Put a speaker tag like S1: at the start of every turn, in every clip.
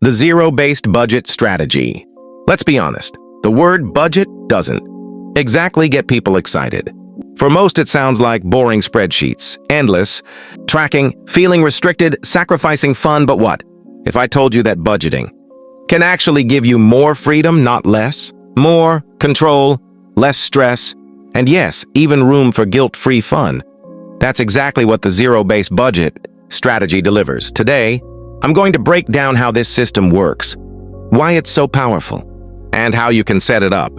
S1: The zero-based budget strategy. Let's be honest, the word budget doesn't exactly get people excited. For most, it sounds like boring spreadsheets, endless, tracking, feeling restricted, sacrificing fun, but what? If I told you that budgeting can actually give you more freedom, not less, more control, less stress, and yes, even room for guilt-free fun. That's exactly what the zero-based budget strategy delivers. Today, I'm going to break down how this system works, why it's so powerful, and how you can set it up.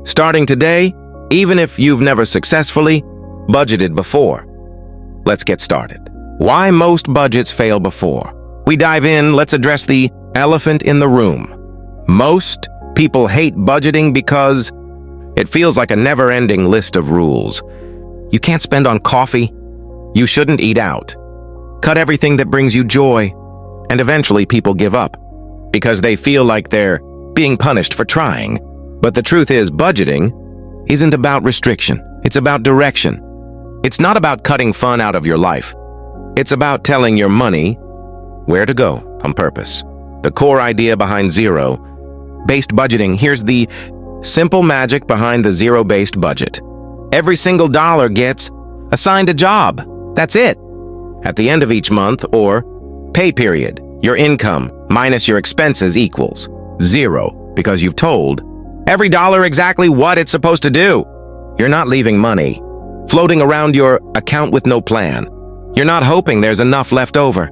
S1: Starting today, even if you've never successfully budgeted before. Let's get started. Why most budgets fail before we dive in, let's address the elephant in the room. Most people hate budgeting because it feels like a never-ending list of rules. You can't spend on coffee. You shouldn't eat out. Cut everything that brings you joy. And eventually people give up because they feel like they're being punished for trying. But the truth is, budgeting isn't about restriction. It's about direction. It's not about cutting fun out of your life. It's about telling your money where to go on purpose. The core idea behind zero-based budgeting. Here's the simple magic behind the zero-based budget. Every single dollar gets assigned a job. That's it. At the end of each month or pay period, your income minus your expenses equals zero because you've told every dollar exactly what it's supposed to do. You're not leaving money floating around your account with no plan. You're not hoping there's enough left over.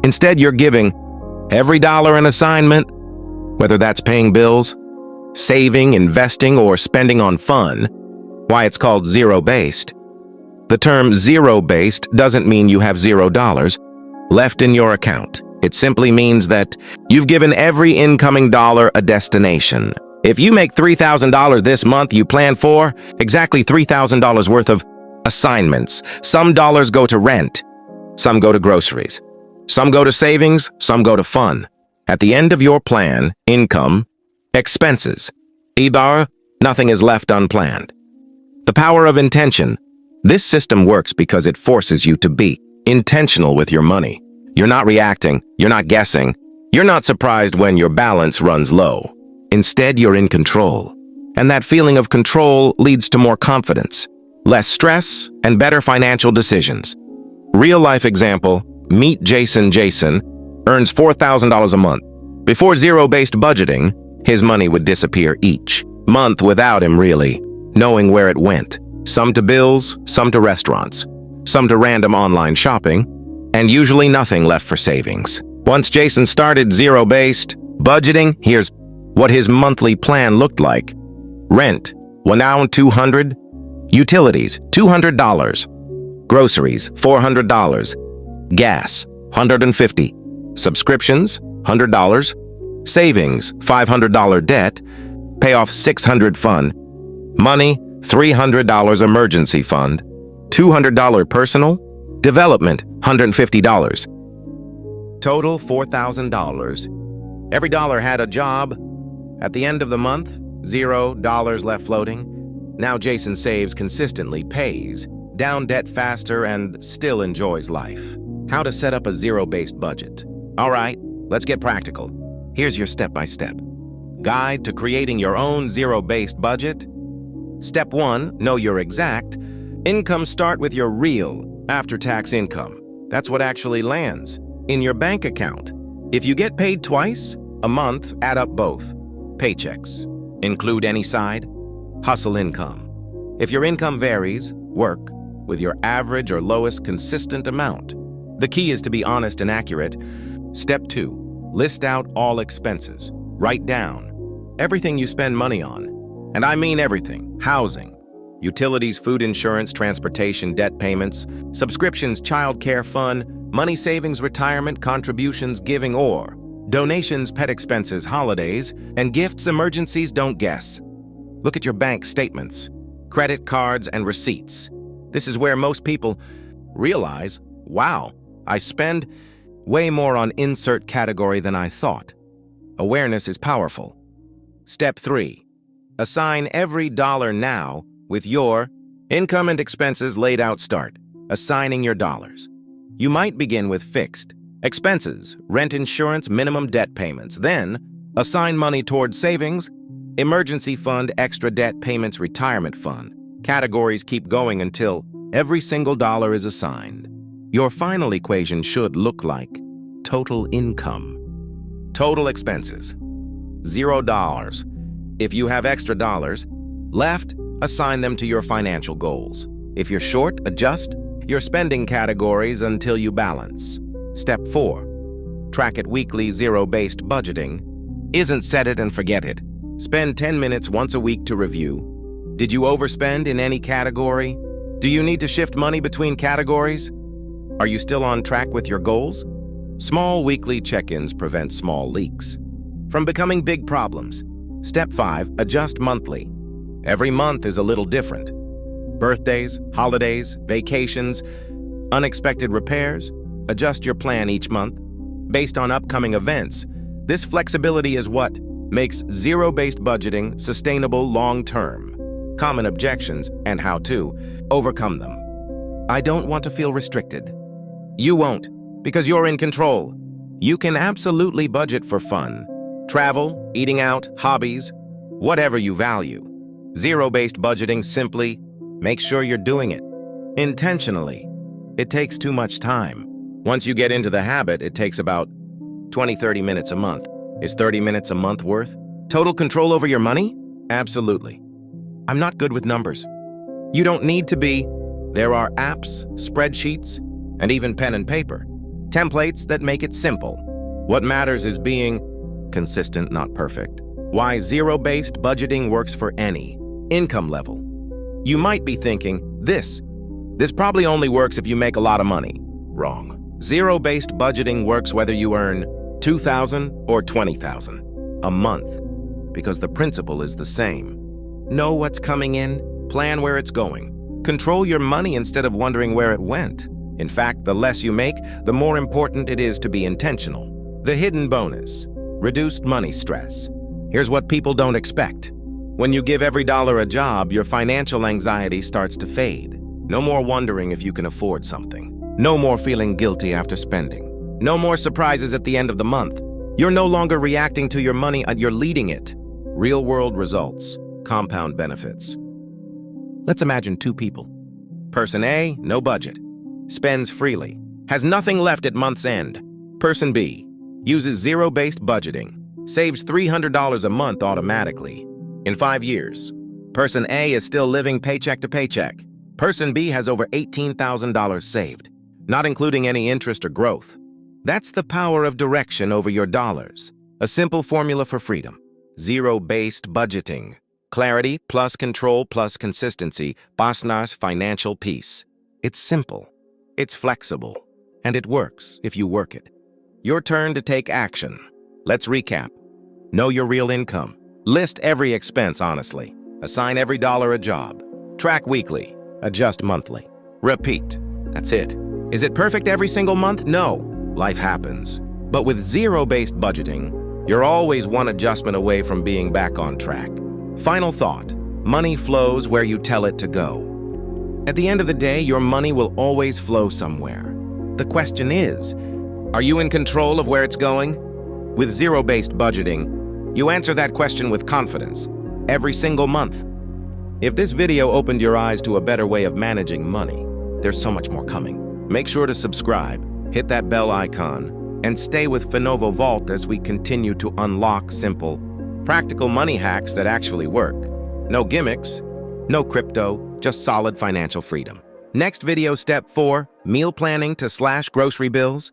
S1: Instead, you're giving every dollar an assignment, whether that's paying bills, saving, investing, or spending on fun. Why it's called zero-based. The term zero-based doesn't mean you have $0 left in your account. It simply means that you've given every incoming dollar a destination. If you make $3,000 this month, you plan for exactly $3,000 worth of assignments. Some dollars go to rent, some go to groceries, some go to savings, some go to fun. At the end of your plan, income, expenses, Ibarra, nothing is left unplanned. The power of intention. This system works because it forces you to be intentional with your money. You're not reacting, you're not guessing, you're not surprised when your balance runs low. Instead, you're in control. And that feeling of control leads to more confidence, less stress, and better financial decisions. Real-life example, meet Jason. Jason earns $4,000 a month. Before zero-based budgeting, his money would disappear each month without him really knowing where it went. Some to bills, some to restaurants, some to random online shopping, and usually nothing left for savings. Once Jason started zero-based budgeting, here's what his monthly plan looked like. Rent, $1,200. Utilities, $200. Groceries, $400. Gas, $150. Subscriptions, $100. Savings, $500 debt. Pay off $600 fund. Money, $300 emergency fund. $200 personal. Development, $150. Total, $4,000. Every dollar had a job. At the end of the month, $0 left floating. Now Jason saves consistently, pays down debt faster, and still enjoys life. How to set up a zero-based budget. All right, let's get practical. Here's your step-by-step guide to creating your own zero-based budget. Step 1, know your exact income. Start with your real after-tax income. That's what actually lands in your bank account. If you get paid twice a month, add up both paychecks. Include any side hustle income. If your income varies, work with your average or lowest consistent amount. The key is to be honest and accurate. Step 2, list out all expenses. Write down everything you spend money on. And I mean everything. Housing, utilities, food insurance, transportation, debt payments, subscriptions, child care fund, money savings, retirement, contributions, giving or donations, pet expenses, holidays, and gifts, emergencies. Don't guess. Look at your bank statements, credit cards, and receipts. This is where most people realize, wow, I spend way more on insert category than I thought. Awareness is powerful. Step 3, assign every dollar now with your income and expenses laid out. Start assigning your dollars. You might begin with fixed Expenses, rent, insurance, minimum debt payments. Then, assign money towards savings, emergency fund, extra debt payments, retirement fund. Categories keep going until every single dollar is assigned. Your final equation should look like total income. Total expenses, $0. If you have extra dollars left, assign them to your financial goals. If you're short, adjust your spending categories until you balance. Step 4. Track it weekly. Zero-based budgeting isn't set it and forget it. Spend 10 minutes once a week to review. Did you overspend in any category? Do you need to shift money between categories? Are you still on track with your goals? Small weekly check-ins prevent small leaks from becoming big problems. Step 5. Adjust monthly. Every month is a little different. Birthdays, holidays, vacations, unexpected repairs. Adjust your plan each month based on upcoming events. This flexibility is what makes zero-based budgeting sustainable long-term. Common objections and how to overcome them. I don't want to feel restricted. You won't, because you're in control. You can absolutely budget for fun, travel, eating out, hobbies, whatever you value. Zero-based budgeting simply makes sure you're doing it intentionally. It takes too much time. Once you get into the habit, it takes about 20-30 minutes a month. Is 30 minutes a month worth total control over your money? Absolutely. I'm not good with numbers. You don't need to be. There are apps, spreadsheets, and even pen and paper. Templates that make it simple. What matters is being consistent, not perfect. Why zero-based budgeting works for any income level. You might be thinking, this probably only works if you make a lot of money. Wrong. Zero-based budgeting works whether you earn $2,000 or $20,000 a month, because the principle is the same. Know what's coming in, plan where it's going. Control your money instead of wondering where it went. In fact, the less you make, the more important it is to be intentional. The hidden bonus: reduced money stress. Here's what people don't expect. When you give every dollar a job, your financial anxiety starts to fade. No more wondering if you can afford something. No more feeling guilty after spending. No more surprises at the end of the month. You're no longer reacting to your money, you're leading it. Real-world results, compound benefits. Let's imagine two people. Person A, no budget, spends freely, has nothing left at month's end. Person B uses zero-based budgeting, saves $300 a month automatically. In 5 years, Person A is still living paycheck to paycheck. Person B has over $18,000 saved, not including any interest or growth. That's the power of direction over your dollars. A simple formula for freedom. Zero-based budgeting. Clarity plus control plus consistency. Basna's financial peace. It's simple, it's flexible, and it works if you work it. Your turn to take action. Let's recap. Know your real income. List every expense honestly. Assign every dollar a job. Track weekly. Adjust monthly. Repeat. That's it. Is it perfect every single month? No. Life happens. But with zero-based budgeting, you're always one adjustment away from being back on track. Final thought. Money flows where you tell it to go. At the end of the day, your money will always flow somewhere. The question is, are you in control of where it's going? With zero-based budgeting, you answer that question with confidence, every single month. If this video opened your eyes to a better way of managing money, there's so much more coming. Make sure to subscribe, hit that bell icon, and stay with Finovo Vault as we continue to unlock simple, practical money hacks that actually work. No gimmicks, no crypto, just solid financial freedom. Next video, step 4, meal planning to slash grocery bills.